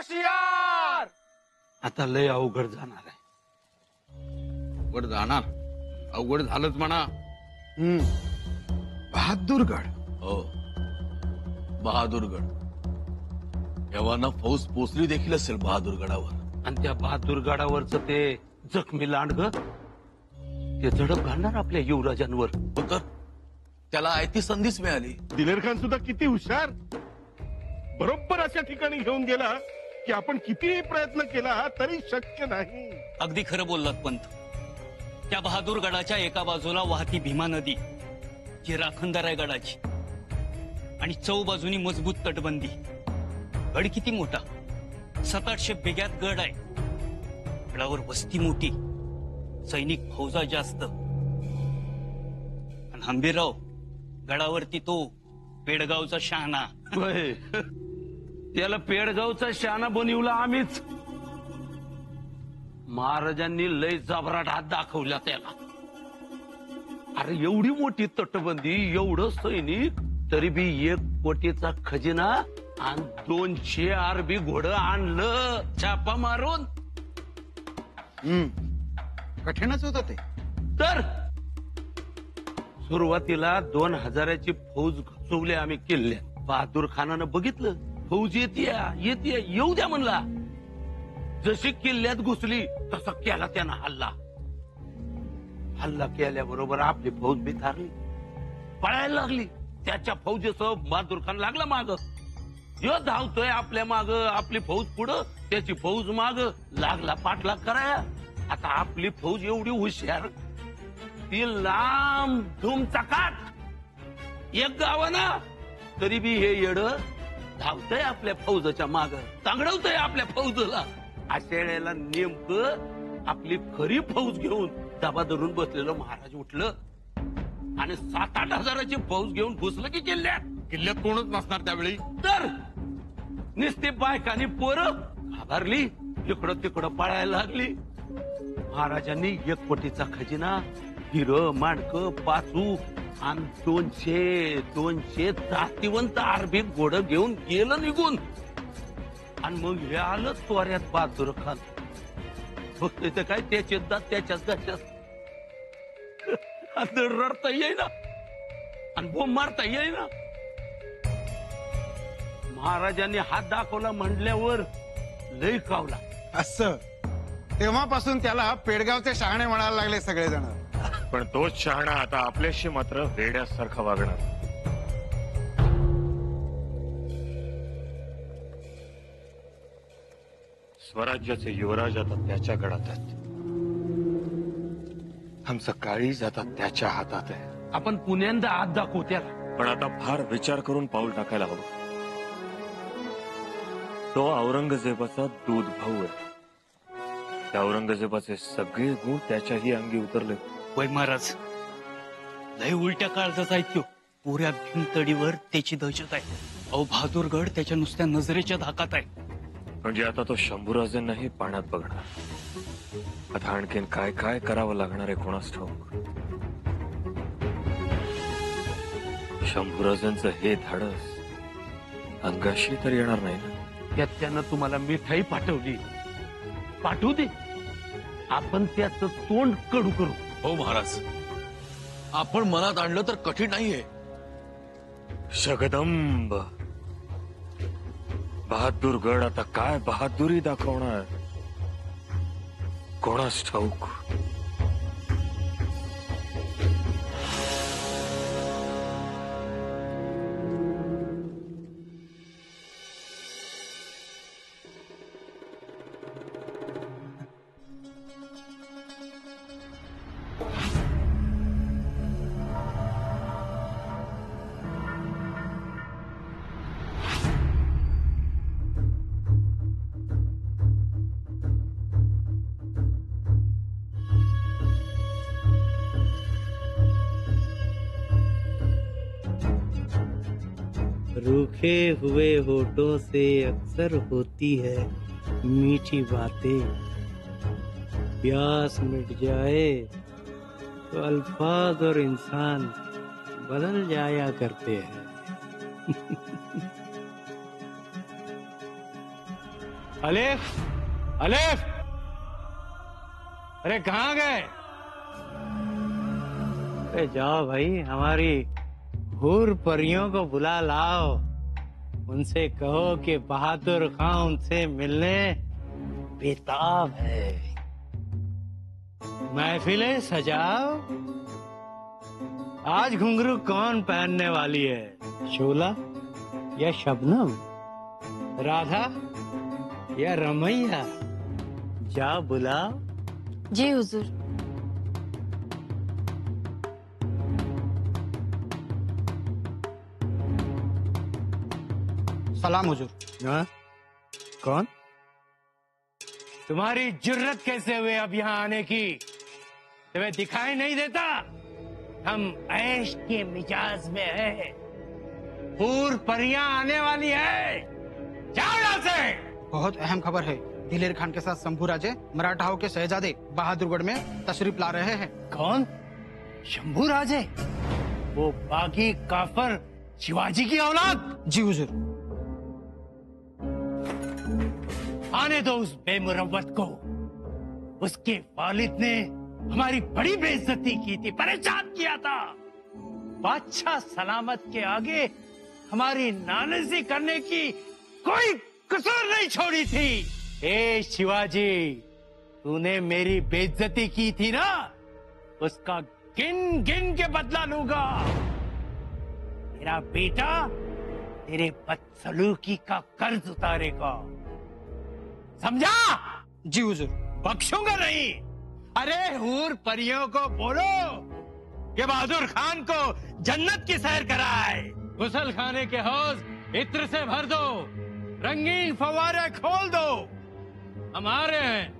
होशियार. आता लय अवघड जाणार आहे. अवघड जाणार, अवघड झालंच म्हणा. बहादूरगड. हो, बहादूरगड. एव्हाना फौज पोचली देखील असेल बहादूरगडावर. आणि त्या बहादूरगडावरच ते जखमी लांडग ते झडप घालणार आपल्या युवराजांवर. हो तर त्याला आयती संधीच मिळाली. दिलेर खान सुद्धा किती हुशार. बरोबर अशा ठिकाणी घेऊन गेला की आपण कितीही प्रयत्न केला तरी शक्य नाही. अगदी खरं बोललात पंत. त्या बहादूरगडाच्या एका बाजूला वाहती भीमा नदी, जी राखणदार आहे गडाची, आणि चौबाजूनी मजबूत तटबंदी. गड किती मोठा, 700-800 बेग्यात गड आहे. गडावर वस्ती मोठी, सैनिक फौजा जास्त. आणि हंबीरराव, गडावरती तो पेडगावचा शहाणा. होय. त्याला पेडगावचा शहाणा बनवला आम्हीच. महाराजांनी लय जबराट हात दाखवला त्याला. अरे एवढी मोठी तटबंदी, एवढं सैनिक, तरी बी 1 कोटीचा खजिना आणि 200 अरबी घोडं आणलं छापा मारून. कठीणच होत ते. तर सुरुवातीला 2000ची फौज घुसवली आम्ही किल्ल्यात. बहादूर खानानं बघितलं फौज येते येऊ द्या म्हणला. जशी किल्ल्यात घुसली तसा केला त्यानं हल्ला. हल्ला केल्याबरोबर आपली फौज बिथारली, पळायला लागली. त्याच्या फौजेसह बहादूर खान लागला माग. यो धावतोय आपल्या माग, आपली फौज पुढं, त्याची फौज माग. लागला पाठलाग कराया. आता आपली फौज एवढी हुशार, ती लांब धुमचकाट एक गावाना, तरी बी हे येड धावतय आपल्या फौजाच्या माग, तांगडवतय आपल्या फौजला. अशा वेळेला नेमकं आपली खरी फौज घेऊन दबा धरून बसलेलं महाराज उठलं आणि 7-8 हजाराची फौज घेऊन घुसलं की किल्ल्यात कोणच नसणार त्यावेळी. तर नुसती बायकानी पोरं घाबरली, इकडं तिकडं पळायला लागली. महाराजांनी 1 कोटीचा खजिना, हिरं माणकं, पाचू आणि 200 जास्तीवंत अरबी घोडं घेऊन गेलं निघून. आणि मग हे आलं त्वऱ्यात बहादूर खान. फक्त इथं काय त्याचे दात त्याच्याच घशात. रडता येईना आणि बोंब मारता येईना. महाराजांनी हात दाखवला म्हणल्यावर लय कावला. असं तेव्हापासून त्याला पेडगावचे शहाणे म्हणायला लागले सगळेजण. पण तोच शहाणा आता आपल्याशी मात्र वेड्यासारखा वागणार. स्वराज्याचे युवराज आता त्याच्या गडात आहेत. आमचं काळीज आता त्याच्या हातात आहे. आपण पुण्यांदा हात दाखवू त्याला. पण आता फार विचार करून पाऊल टाकायला हवं. तो औरंगजेबाचा दूध भाऊ आहे. त्या औरंगजेबाचे सगळे गुण त्याच्याही अंगी उतरले. वय महाराज, लय उलट्या काळजाचा ऐक्यो. पुऱ्या भीमतडीवर त्याची दहशत आहे. अहो, बहादूरगड त्याच्या नुसत्या नजरेच्या धाकात आहे. म्हणजे आता तो शंभूराजेंनाही पाण्यात बघणार. आता आणखीन काय काय करावं लागणार आहे कोणास ठाऊक. शंभूराजेंचं हे धाडस अंगाशी तर येणार नाही ना. त्यात त्यानं तुम्हाला मिठाई पाठवली, पाठवू दे. आपण त्याचं तोंड कडू करू. हो महाराज, आपण मनात आणलं तर कठीण नाहीये. जगदंब, बहादूरगड आता काय बहादुरी दाखवणार कोणास ठाऊक. रूखे हुए होठों से अक्सर होती है मीठी बातें. प्यास मिट जाए तो अल्फाज और इंसान बदल जाया करते हैं. अलिफ, अलिफ, अरे कहाँ गए? अरे जाओ भाई, हमारी हूर परियों को बुला लाओ। उनसे कहो कि बहादुर खां उनसे मिलने बेताब है। महफिलें सजाओ। आज घुंघरू कौन पहनने वाली है? शोला या शबनम? राधा या रमैया? जा बुलाओ। जी हुजूर। सलाम हुजूर। हाँ? कौन? तुम्हारी जुर्रत कैसे हुए अब यहाँ आने की? तुम्हें दिखाई नहीं देता? हम ऐश के मिजाज में हैं। हूर परियां आने वाली है। जाओ यहाँ से। बहुत अहम खबर है। दिलेर खान के साथ शंभू राजे मराठाओं के शहजादे बहादुरगढ़ में तशरीफ ला रहे हैं। कौन? शंभू राजे? वो बागी काफर शिवाजी की औलाद? जी हुजूर। आने दो उस बेमुरव्वत को। उसके वालिद ने हमारी बड़ी बेइज्जती की थी, परेशान किया था। बादशाह सलामत के आगे हमारी नानजी करने की कोई कसर नहीं छोड़ी थी। ए शिवाजी, तूने मेरी बेइज्जती की थी ना, उसका गिन गिन के बदला लूंगा। तेरा बेटा तेरे बदसलूकी का कर्ज उतारेगा, समझा? जी हुजूर। बख्शूंगा नहीं। अरे हूर परियों को बोलो कि बहादुर खान को जन्नत की सैर कराए। गुसल खाने के हौज इत्र से भर दो, रंगीन फव्वारे खोल दो। हमारे हैं।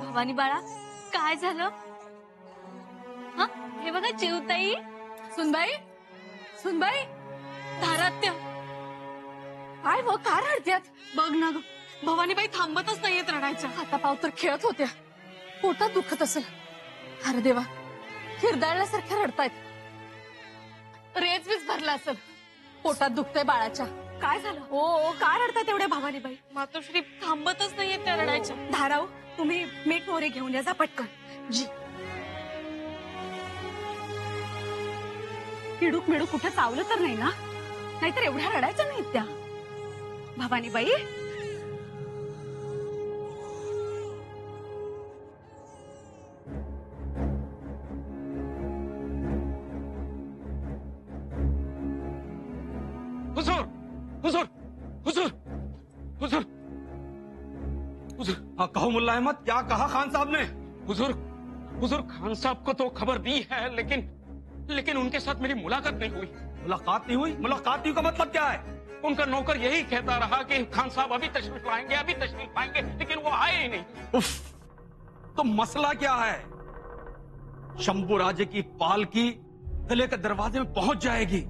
भवानी बाळा, काय झालं? हा, हे बघा चिवताई, सुनबाई, सुनबाई, धारात्य. काय व का रडत्यात? बघ ना ग, भवानीबाई थांबतच नाहीयेत रडायच्या. हातापाव तर खेळत होत्या. पोटात दुखत असेल. अरे देवा, हिरदाळल्यासारख्या रडतायत. रेजवीज भरला असेल. पोटात दुखतंय बाळाच्या. काय झालं? हो, का रडतात एवढ्या भवानीबाई? मातोश्री थांबतच नाहीयेत त्या रडायच्या. धाराव, तुम्ही मीठ मोहरी घेऊन या, जा पटकन. जी. किडूक मिडूक कुठे चावलं तर नाही ना? नाहीतर एवढ्या रडायच्या नाहीत त्या. भवानीबाई, हुजूर, हुजूर, हुजूर, हुजूर, हुजूर। हाँ, कहो मुल्ला अहमद, क्या कहा खान साहब ने? हुजूर, हुजूर, खान साहब को तो खबर दी है, लेकिन उनके साथ मेरी मुलाकात नहीं हुई। मुलाकात नहीं हुई? मुलाकात नहीं का मतलब क्या है? उनका नौकर यही कहता रहा कि खान साहब अभी तशरीफ लाएंगे, अभी तशरीफ लाएंगे, लेकिन वो आए ही नहीं। उफ, तो मसला क्या है? शंभू राजे की पालकी किले के दरवाजे में पहुंच जाएगी।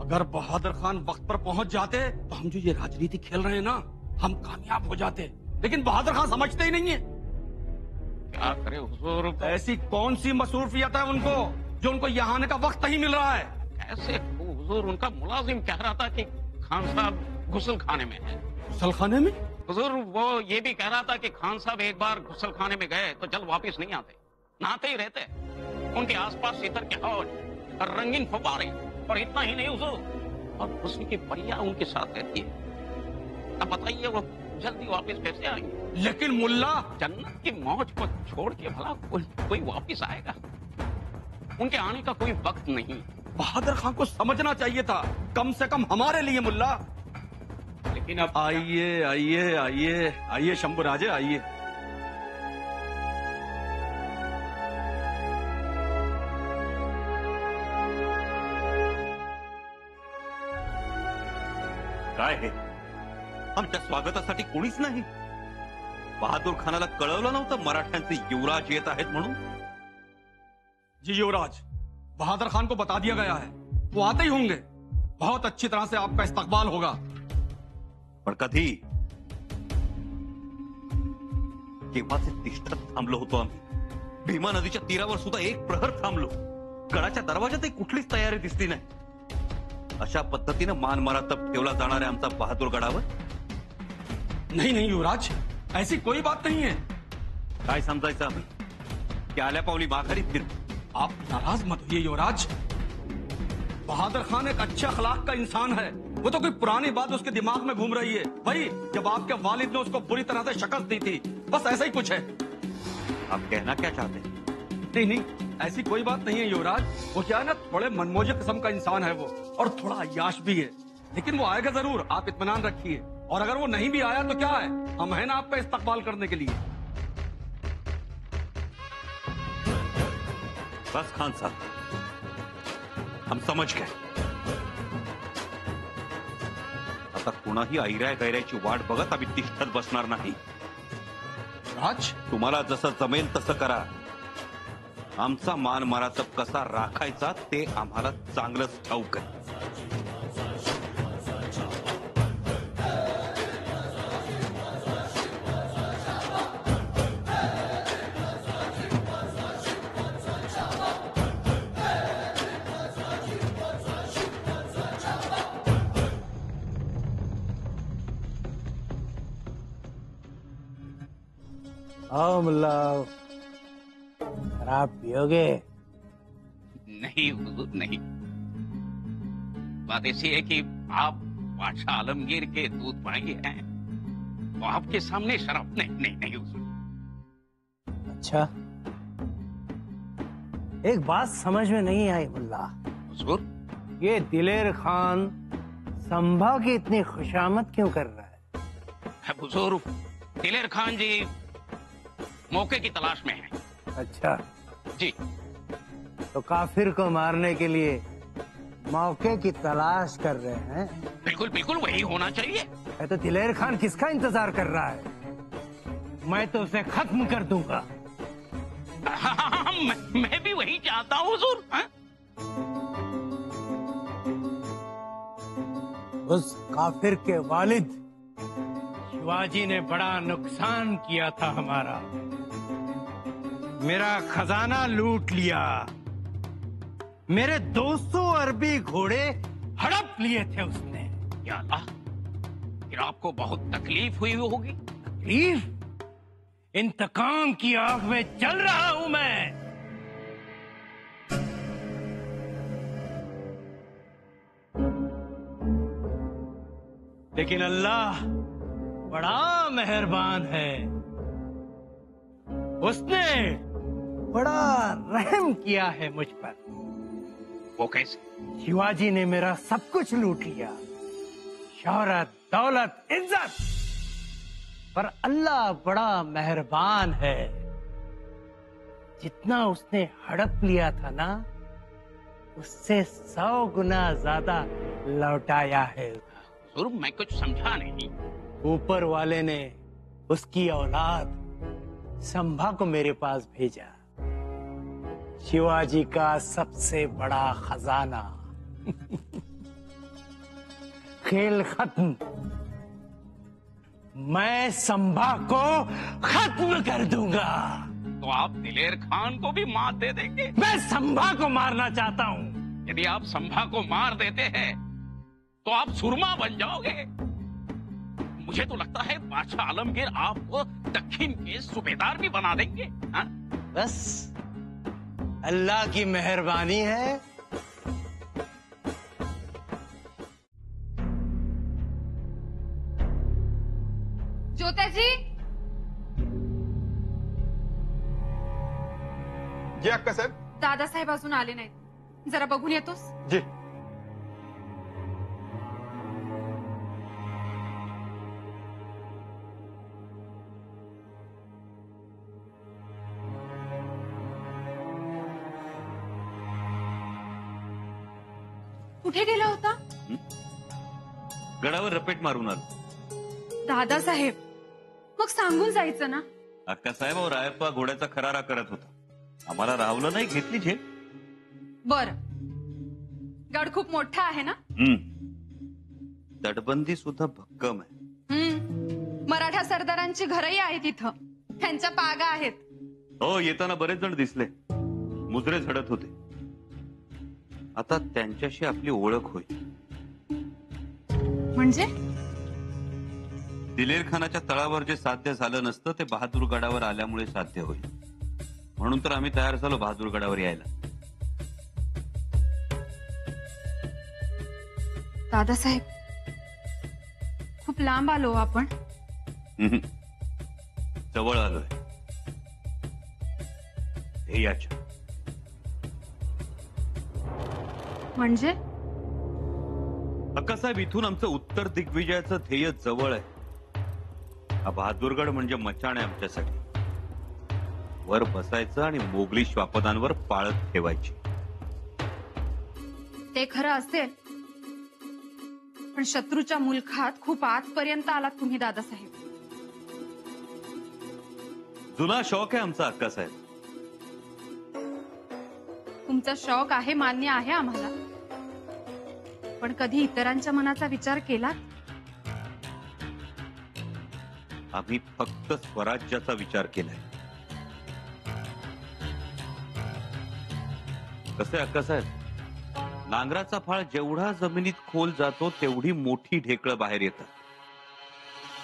अगर बहादुर खान वक्त पर पहुंच जाते तो हम जो ये राजनीति खेल रहे हैं ना, हम कामयाब हो जाते। लेकिन बहादुर खान समझते ही नहीं है। क्या करे हुजूर? ऐसी कौन सी मसरूफियत है उनको जो उनको यहाँ आने का वक्त नहीं मिल रहा है? ऐसे हुजूर, उनका मुलाजिम कह रहा था कि खान साहब गुसल खाने में है। गुसल खाने में? हुजूर, वो ये भी कह रहा था कि खान साहब एक बार गुसल खाने में गए तो जल्द वापिस नहीं आते, नहाते ही रहते। उनके आसपास सीतर के हौज, रंगीन फव्वारे, और इतना ही नहीं हुजूर, और हुस्न की परियां उनके साथ रहती है। अब बताइए वो जल्दी वापस कैसे आएंगे? लेकिन मुल्ला, जन्नत की मौज को छोड़ के भला कोई वापस आएगा? उनके आने का कोई वक्त नहीं। बहादुर खान को समझना चाहिए था, कम से कम हमारे लिए मुल्ला। लेकिन अब आइए आइए आइए आइए शंभू राजे, आइए। काय हे? आमच्या स्वागतासाठी कोणीच नाही? बहादूर खानाला कळवलं नव्हतं मराठ्यांचे युवराज येत आहेत म्हणून? जी युवराज, बहादुर खान को बता दिया गया है, वो आते ही होंगे। बहुत अच्छी तरह से आपका इस्तकबाल होगा। पण कधी? केव्हाचे तिष्ठत थांबलो होतो आम्ही. भीमा नदीच्या तीरावर सुद्धा एक प्रहर थांबलो. गडाच्या दरवाजातही कुठलीच तयारी दिसली नाही. अशा पद्धतीनं मान मरातब ठेवला जाणाऱ्या आमचा बहादूर गडावर नहीं नहीं युवराज, ऐसी कोई बात नहीं है. काय समजायचं आम्ही की आल्या पावली माघारी फिर. आप नाराज मत होइए युवराज. बहादुर खान एक अच्छे अखलाक का इंसान है. वो तो कोई पुरानी बात उसके दिमाग में घूम रही है. वही जब आपके वालिद ने उसको बुरी तरह से शिकस्त दी थी, बस ऐसा ही कुछ है. आप कहना क्या चाहते हैं? नहीं नहीं, ऐसी कोई बात नहीं है युवराज. वो क्या है ना, थोड़े मनमोजी किस्म का इंसान है वो, और थोड़ा अय्याश भी है. लेकिन वो आएगा जरूर, आप इत्मीनान रखिए. और अगर वो नहीं भी आया तो क्या है, हम है ना आपका इस्तकबाल करने के लिए. बस खान साहब, हम समझ गए. आता कुणाही ऐऱ्या गैऱ्याची वाट बघत आम्ही तिष्ठत बसणार नाही. राज, तुम्हाला जसं जमेल तसं करा. आमचा मान मरातब कसा राखायचा ते आम्हाला चांगलंच ठाऊक आहे. आओ मुल्ला, शराब पियोगे? नहीं हुजूर, नहीं. बात ऐसी है कि आप बादशाह आलमगीर के दूध भाई हैं, तो आपके सामने शराब नहीं नहीं नहीं हुजूर. अच्छा, एक बात समझ में नहीं आई मुल्ला. हुजूर, ये दिलेर खान संभा की इतनी खुशामद क्यों कर रहा है? हुजूर, दिलेर खान जी मौके की तलाश में हैं. अच्छा जी. तो काफिर को मारने के लिए मौके की तलाश कर रहे हैं. बिल्कुल बिल्कुल वही होना चाहिए. है तो दिलेर खान किसका इंतजार कर रहा है? मैं तो उसे खत्म कर दूंगा. मैं भी वही चाहता हूँ हुजूर. हाँ? उस काफिर के वालिद शिवाजी ने बड़ा नुकसान किया था हमारा. मेरा खजाना लूट लिया. मेरे 200 अरबी घोड़े हड़प लिए थे उसने. या अल्लाह, फिर आपको बहुत तकलीफ हुई होगी. तकलीफ? इंतकाम की आग में जल रहा हूं मैं. लेकिन अल्लाह बड़ा मेहरबान है. उसने बड़ा रहम किया है मुझ पर. वो कैसे? शिवाजी ने मेरा सब कुछ लूट लिया, शौहरत, दौलत, इज्जत. पर अल्लाह बड़ा मेहरबान है. जितना उसने हड़प लिया था ना, उससे 100 गुना ज्यादा लौटाया है. हुजूर, मैं कुछ समझा नहीं. ऊपर वाले ने उसकी औलाद संभा को मेरे पास भेजा. शिवाजी का सबसे बड़ा खजाना. खेल खत्म. मैं संभा को खत्म कर दूंगा. तो आप दिलेर खान को भी मार दे देंगे? मैं संभा को मारना चाहता हूँ. यदि आप संभा को मार देते हैं तो आप सुरमा बन जाओगे. मुझे तो लगता है बादशाह आलमगीर आपको दक्षिण के सूबेदार भी बना देंगे. हाँ? बस अल्लाह की मेहरबानी है. ज्योताजी, जी अक्का साहेब. दादासाहेब अजून आले नाहीत. जरा बघून येतोस? जी. कुठे गेला होता? गडावर रपेट मारून आलो. दादासाहेब, मग सांगून जायचं ना. अक्कासाहेब और रायप्पा घोड्याचा खरारा करत होता. आम्हाला राहवलं नाही, घेतली झेप. बर, गड खूप मोठा आहे ना? तटबंदी सुद्धा भक्कम आहे. मराठा सरदारांची घरही आहेत इथं. त्यांच्या पागा आहेत. हो, येताना बरेच जण दिसले, मुजरे झडत होते. आता त्यांच्याशी आपली ओळख होईल. म्हणजे दिलेर खानाच्या तळावर जे साध्य झालं नसतं ते बहादूरगडावर आल्यामुळे साध्य होईल. म्हणून तर आम्ही तयार झालो बहादूरगडावर यायला. दादासाहेब, खूप लांब आलो आपण. जवळ आलोय. ध्येयाच्या. म्हणजे अक्कासाहेब, इथून आमचं उत्तर दिग्विजयाचं ध्येय जवळ आहे. हा बहादूरगड म्हणजे मचाण आहे आमच्यासाठी. वर बसायचं आणि मोगली श्वापदांवर पाळत ठेवायची. ते खरं असेल, पण शत्रूच्या मुलखात खूप आजपर्यंत आलात तुम्ही दादासाहेब. जुना शौक आहे आमचा अक्कासाहेब. तुमचा शौक आहे, मान्य आहे आम्हाला. पण कधी इतरांच्या मनाचा विचार केला? आम्ही फक्त स्वराज्याचा विचार केलाय. कसं आहे अक्कासाहेब, नांगराचा फाळ जेवढा जमिनीत खोल जातो तेवढी मोठी ढेकळं बाहेर येतात.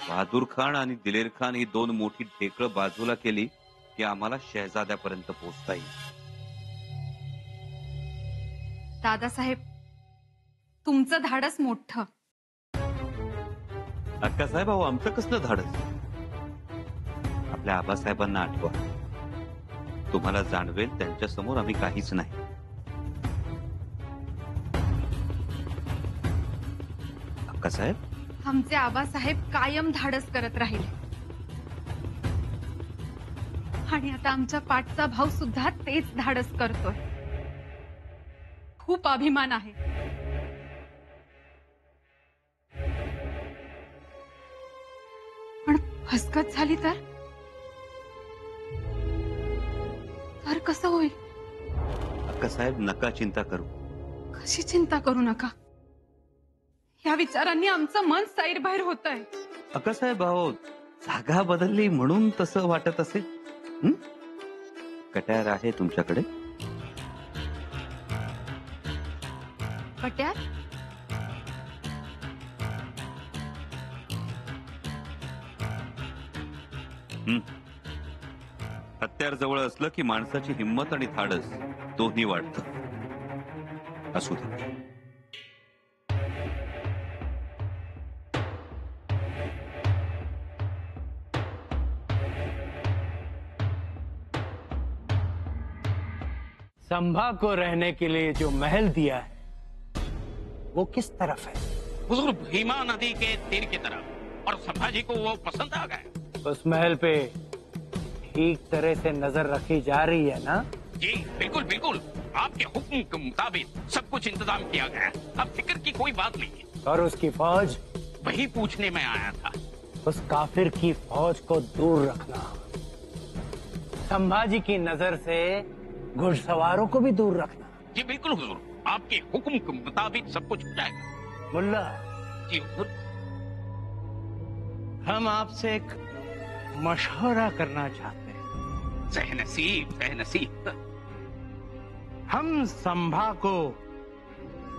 बहादूर खान आणि दिलेर खान ही दोन मोठी ढेकळं बाजूला केली की आम्हाला शहजाद्यापर्यंत पोहोचता येईल. दादासाहेब, तुमचं धाडस मोठं. अक्कासाहेब, अहो आमचं कसलं धाडस? आपल्या आबासाहेबांना आठवा. तुम्हाला जाणवेल त्यांच्या समोर आम्ही काहीच नाही. अक्कासाहेब, आमचे आबासाहेब कायम धाडस करत राहिले. आणि आता आमच्या पाठचा भाऊ सुद्धा तेच धाडस करतोय. खूप अभिमान आहे. पण फसगत झाली तर कसं होईल? अक्कासाहेब, नका चिंता करू. कशी चिंता करू नका? या विचारांनी आमचं मन सैरभैर होत आहे. अक्कासाहेब, अहो जागा बदलली म्हणून तसं वाटत असेल. कट्यार आहे तुमच्याकडे? कट्यार? हत्यार जवळ असलं की माणसाची हिंमत आणि धाडस दोन्ही वाढतं. असू दे. संभा को रहने के लिए जो महल दिया है वो किस तरफ है? हुजूर, भीमा नदी के तीर की तरफ. और संभाजी को वो पसंद आ गए. उस महल पे ठीक तरह से नजर रखी जा रही है ना? जी बिल्कुल बिल्कुल. आपके हुक्म के मुताबिक सब कुछ इंतजाम किया गया है. अब फिक्र की कोई बात नहीं है. और उसकी फौज? वही पूछने में आया था. उस काफिर की फौज को दूर रखना. संभाजी की नजर से घुड़सवारों को भी दूर रखना. जी बिल्कुल हुजूर. आपके हुक्म के मुताबिक सब कुछ हो जाएगा. मुल्ला, जी हुजूर. हम आपसे एक मशवरा करना चाहते हैं. सहनसीब सहनसीब. हम संभा को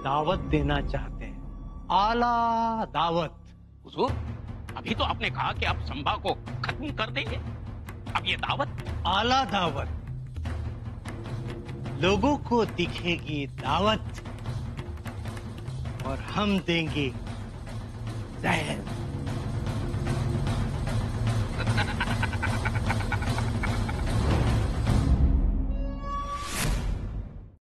दावत देना चाहते हैं. आला दावत. हुजूर, अभी तो आपने कहा कि आप संभा को खत्म कर देंगे. अब ये दावत? आला दावत. लोगों को दिखेगी दावत और हम देंगे जहर.